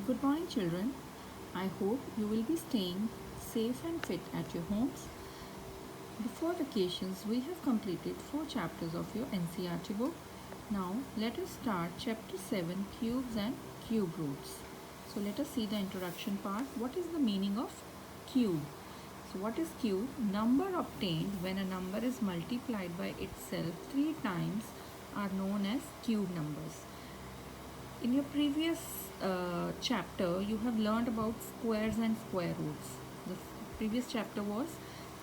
Good morning, children. I hope you will be staying safe and fit at your homes. Before vacations, we have completed 4 chapters of your NCERT book. Now, let us start chapter 7 Cubes and Cube Roots. So, let us see the introduction part. What is the meaning of cube? So, what is cube? Number obtained when a number is multiplied by itself 3 times are known as cube numbers. In your previous chapter, you have learned about squares and square roots. The previous chapter was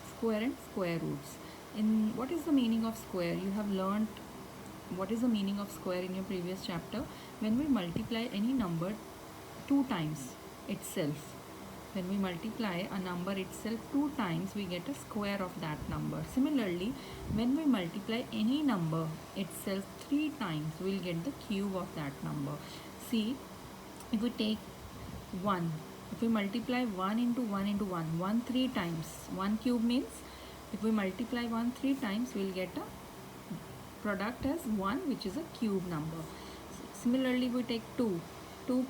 square and square roots. In what is the meaning of square? You have learned what is the meaning of square in your previous chapter. When we multiply any number 2 times itself, when we multiply a number itself 2 times, we get a square of that number. Similarly, when we multiply any number itself 3 times, we'll get the cube of that number. See, if we take 1, if we multiply 1 into 1 into 1, 1 3 times, 1 cube means if we multiply 1 3 times, we'll get a product as 1, which is a cube number. Similarly, we take 2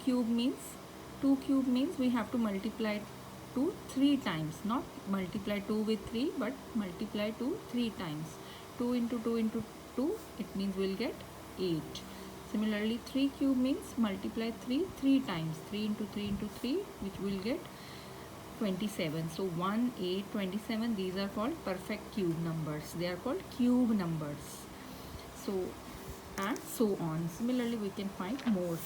cube means we have to multiply 2 3 times, not multiply 2 with 3 but multiply 2 3 times. 2 into 2 into 2, it means we'll get 8. Similarly, 3 cube means multiply 3 times, 3 into 3 into 3, which will get 27. So 1, 8, 27, these are called perfect cube numbers. They are called cube numbers. So, and so on. Similarly, we can find more.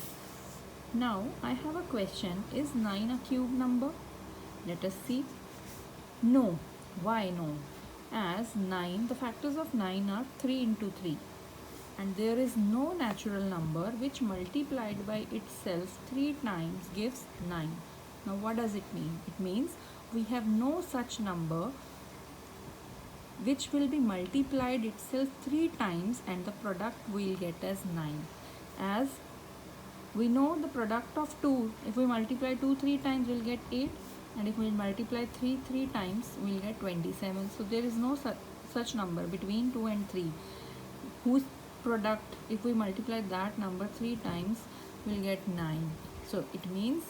Now, I have a question. Is 9 a cube number? Let us see. No. Why no? As 9, the factors of 9 are 3 into 3. And there is no natural number which multiplied by itself 3 times gives 9. Now, what does it mean? It means we have no such number which will be multiplied itself 3 times and the product we'll get as 9. As we know the product of 2, if we multiply 2 3 times, we'll get 8, and if we multiply 3 times, we'll get 27. So there is no such number between 2 and 3 whose product, if we multiply that number 3 times, we'll get 9. So it means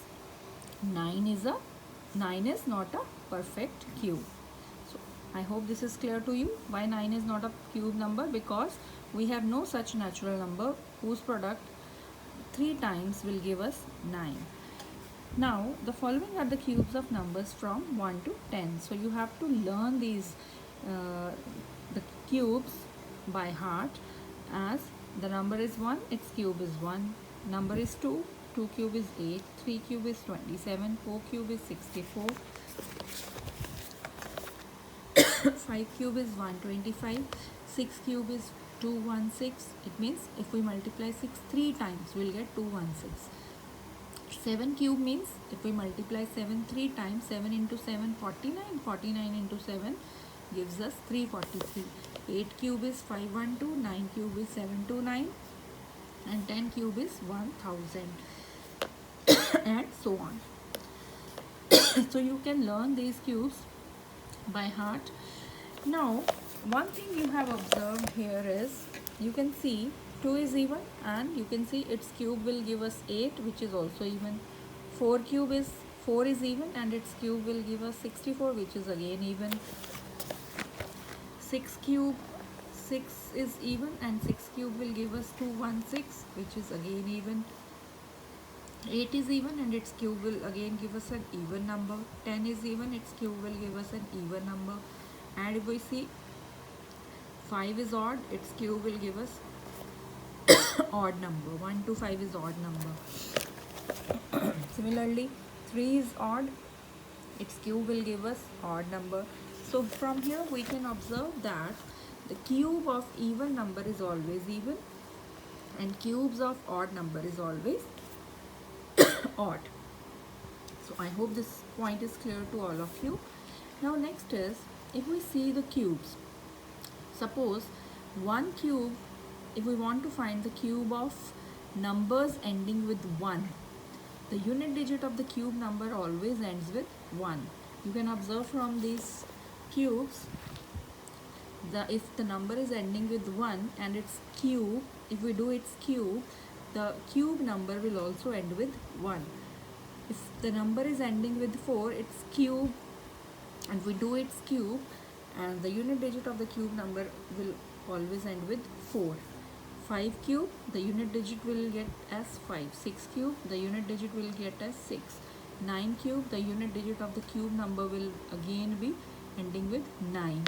9 is not a perfect cube. So I hope this is clear to you. Why 9 is not a cube number? Because we have no such natural number whose product 3 times will give us 9. Now, the following are the cubes of numbers from 1 to 10. So, you have to learn these the cubes by heart. As the number is 1, its cube is 1. Number is 2 cube is 8. 3 cube is 27. 4 cube is 64. 5 cube is 125. 6 cube is 216. It means if we multiply 6 3 times, we'll get 216. 7 cube means if we multiply 7 3 times, 7 into 7 49, 49 into 7 gives us 343. 8 cube is 512, 9 cube is 729, and 10 cube is 1000, and so on. So you can learn these cubes by heart. Now, one thing you have observed here is, you can see 2 is even, and you can see its cube will give us 8, which is also even. 4 is even, and its cube will give us 64, which is again even. 6 is even, and 6 cube will give us 216, which is again even. 8 is even, and its cube will again give us an even number. 10 is even, its cube will give us an even number. And if we see 5 is odd, its cube will give us odd number. 1 to 5 is odd number. Similarly, 3 is odd, its cube will give us odd number. So from here we can observe that the cube of even number is always even, and cubes of odd number is always odd. So I hope this point is clear to all of you. Now next is, if we see the cubes, suppose one cube, if we want to find the cube of numbers ending with 1, the unit digit of the cube number always ends with 1. You can observe from these cubes, if the number is ending with 1 and its cube, if we do its cube, the cube number will also end with 1. If the number is ending with 4, its cube, and we do its cube, and the unit digit of the cube number will always end with 4. 5 cube, the unit digit will get as 5. 6 cube, the unit digit will get as 6. 9 cube, the unit digit of the cube number will again be ending with 9.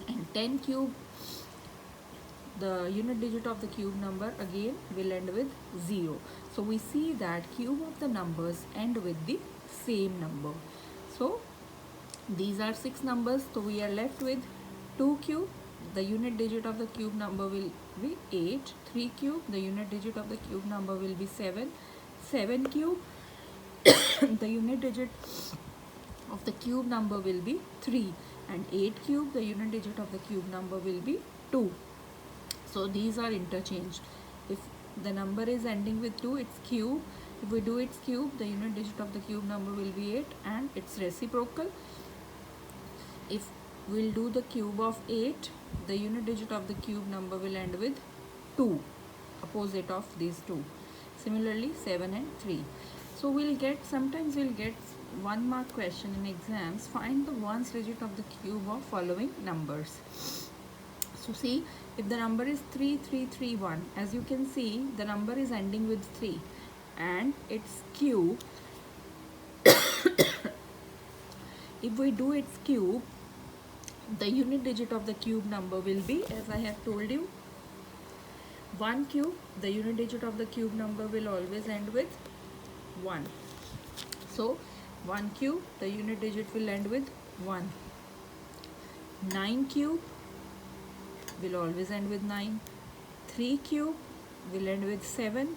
And 10 cube, the unit digit of the cube number again will end with 0. So we see that cube of the numbers end with the same number. So these are 6 numbers, so we are left with 2 cube, the unit digit of the cube number will be 8. 3 cube, the unit digit of the cube number will be 7. 7 cube, the unit digit of the cube number will be 3. And 8 cube, the unit digit of the cube number will be 2. So these are interchanged. If the number is ending with 2, its cube, if we do its cube, the unit digit of the cube number will be 8, and its reciprocal. If we'll do the cube of 8, the unit digit of the cube number will end with 2, opposite of these two. Similarly 7 and 3. So we'll get, sometimes we'll get 1 mark question in exams, find the ones digit of the cube of following numbers. So see, if the number is 3331, as you can see, the number is ending with 3, and its cube, if we do its cube, the unit digit of the cube number will be, as I have told you, 1 cube, the unit digit of the cube number will always end with 1. So 1 cube, the unit digit will end with 1. 9 cube will always end with 9. 3 cube will end with 7.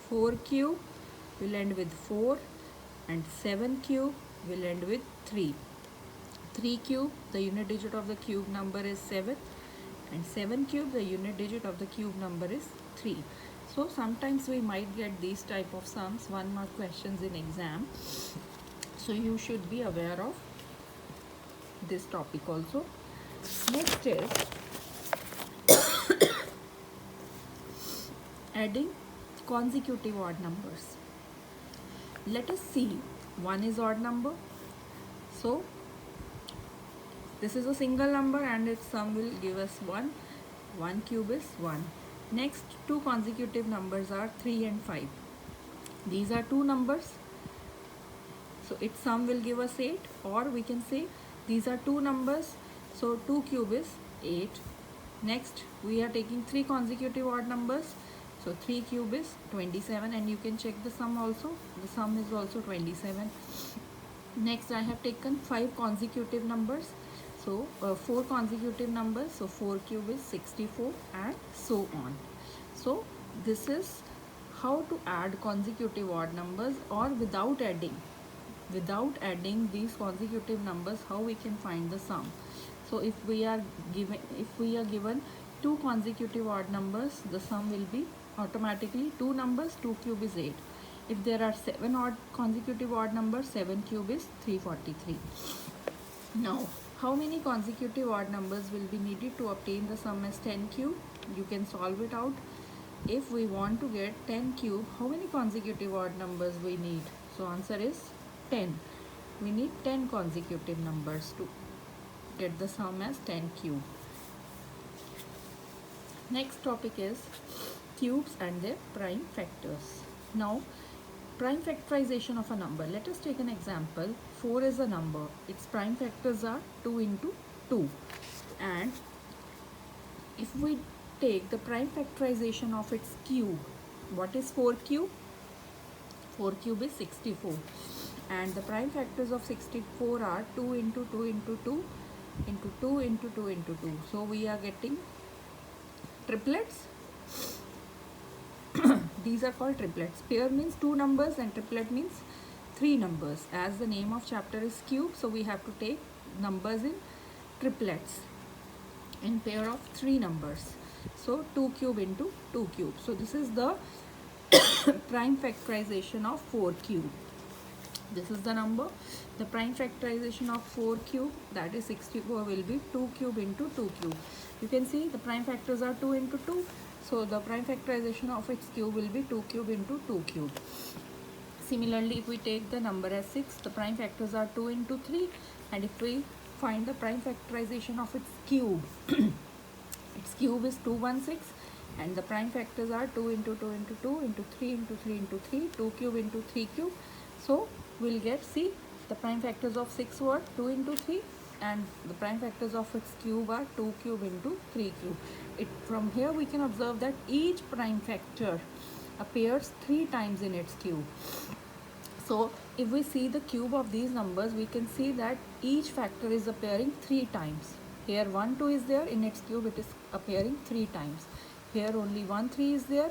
4 cube will end with 4. And 7 cube will end with 3. 3 cube, the unit digit of the cube number is 7. And 7 cube, the unit digit of the cube number is 3. So sometimes we might get these type of sums, 1 mark questions in exam. So you should be aware of this topic also. Next is adding consecutive odd numbers. Let us see, 1 is odd number. So this is a single number and its sum will give us 1. 1 cube is 1. Next, two consecutive numbers are 3 and 5. These are two numbers. So its sum will give us 8, or we can say these are two numbers. So 2 cube is 8. Next, we are taking 3 consecutive odd numbers. So 3 cube is 27, and you can check the sum also. The sum is also 27. Next, I have taken 5 consecutive numbers. So 4 consecutive numbers, so 4 cube is 64, and so on. So this is how to add consecutive odd numbers, or without adding these consecutive numbers, how we can find the sum. So if we are given 2 consecutive odd numbers, the sum will be automatically 2 numbers, 2 cube is 8. If there are 7 consecutive odd numbers, 7 cube is 343. Now, how many consecutive odd numbers will be needed to obtain the sum as 10 cube? You can solve it out. If we want to get 10 cube, how many consecutive odd numbers we need? So answer is 10. We need 10 consecutive numbers to get the sum as 10 cube. Next topic is cubes and their prime factors. Now, prime factorization of a number. Let us take an example. 4 is a number. Its prime factors are 2 into 2. And if we take the prime factorization of its cube, what is 4 cube? 4 cube is 64. And the prime factors of 64 are 2 into 2 into 2 into 2 into 2 into 2. So we are getting triplets. These are called triplets. Pair means 2 numbers and triplet means 3 numbers. As the name of chapter is cube, so we have to take numbers in triplets in pair of 3 numbers. So 2 cube into 2 cube. So this is the prime factorization of 4 cube. This is the number. The prime factorization of 4 cube, that is 64, will be 2 cube into 2 cube. You can see the prime factors are 2 into 2. So the prime factorization of its cube will be 2 cube into 2 cube. Similarly, if we take the number as 6, the prime factors are 2 into 3, and if we find the prime factorization of its cube, its cube is 216, and the prime factors are 2 into 2 into 2 into 3 into 3 into 3, 2 cube into 3 cube. So we'll get, see, the prime factors of 6 were 2 into 3, and the prime factors of its cube are 2 cube into 3 cube. From here we can observe that each prime factor appears 3 times in its cube. So if we see the cube of these numbers, we can see that each factor is appearing 3 times. Here 1 2 is there, in its cube it is appearing 3 times. Here only 1 3 is there,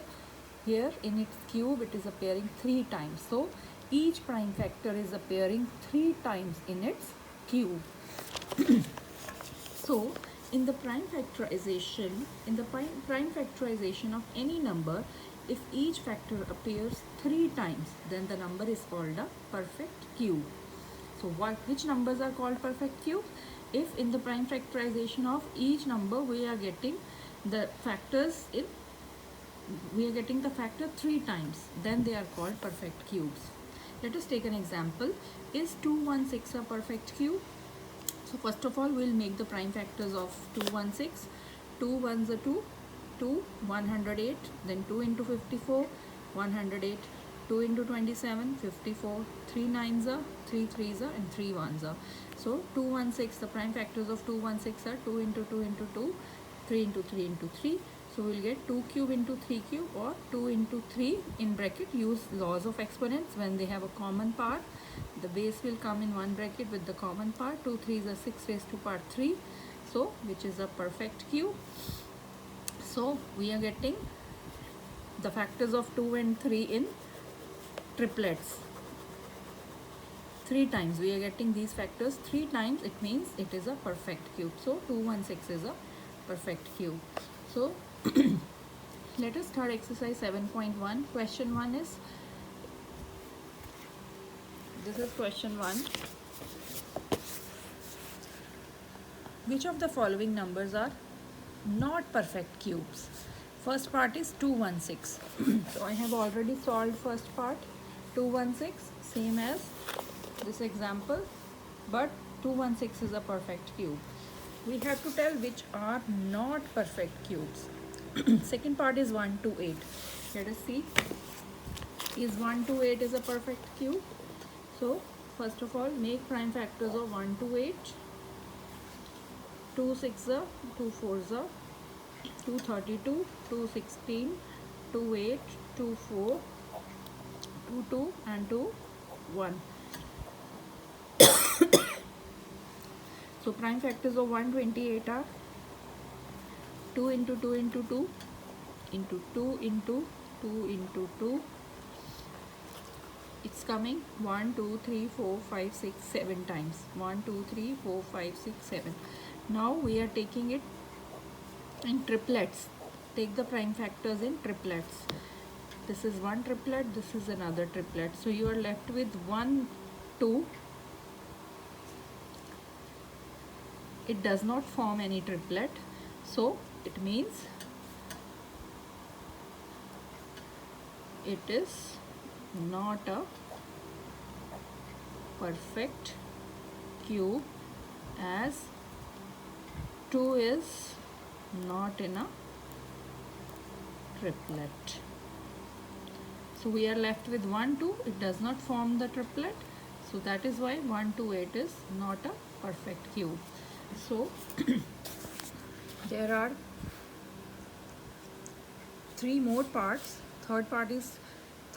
here in its cube it is appearing 3 times. So each prime factor is appearing 3 times in its cube. So in the prime factorization of any number, if each factor appears 3 times, then the number is called a perfect cube. So which numbers are called perfect cubes? If in the prime factorization of each number we are getting the factor 3 times, then they are called perfect cubes. Let us take an example. Is 216 a perfect cube? So first of all, we'll make the prime factors of 216. 2 ones are 2, 2, 108, then 2 into 54, 108, 2 into 27, 54, 3 nines are, 3 threes are, and 3 ones are. So 216, the prime factors of 216 are 2 into 2 into 2, 3 into 3 into 3. So we'll get 2 cube into 3 cube, or 2 into 3 in bracket. Use laws of exponents when they have a common part. The base will come in one bracket with the common part. 2 3s are 6 raised to power 3. So which is a perfect cube. So we are getting the factors of 2 and 3 in triplets. 3 times we are getting these factors 3 times. It means it is a perfect cube. So 216 is a perfect cube. So let us start exercise 7.1. Question 1 is, this is question 1. Which of the following numbers are not perfect cubes? First part is 216. So I have already solved first part. 216, same as this example, but 216 is a perfect cube. We have to tell which are not perfect cubes. Second part is 128. Let us see. Is 128 is a perfect cube? So first of all, make prime factors of 128. 2 6 are, 2 4s are, 232, 216, 28, 24, 22, and 21. So prime factors of 128 are 2 into 2 into 2 into 2 into 2 into 2. It's coming 1 2 3 4 5 6 7 times. 1 2 3 4 5 6 7. Now we are taking it in triplets. Take the prime factors in triplets. This is one triplet, this is another triplet. So you are left with 1 2. It does not form any triplet, so it means it is not a perfect cube, as 2 is not in a triplet. So we are left with 1 2. It does not form the triplet, so that is why 128 is not a perfect cube. So there are 3 more parts. Third part is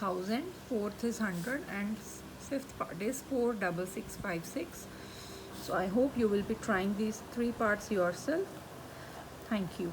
1000, fourth is 100, and fifth part is 46656. So I hope you will be trying these 3 parts yourself. Thank you.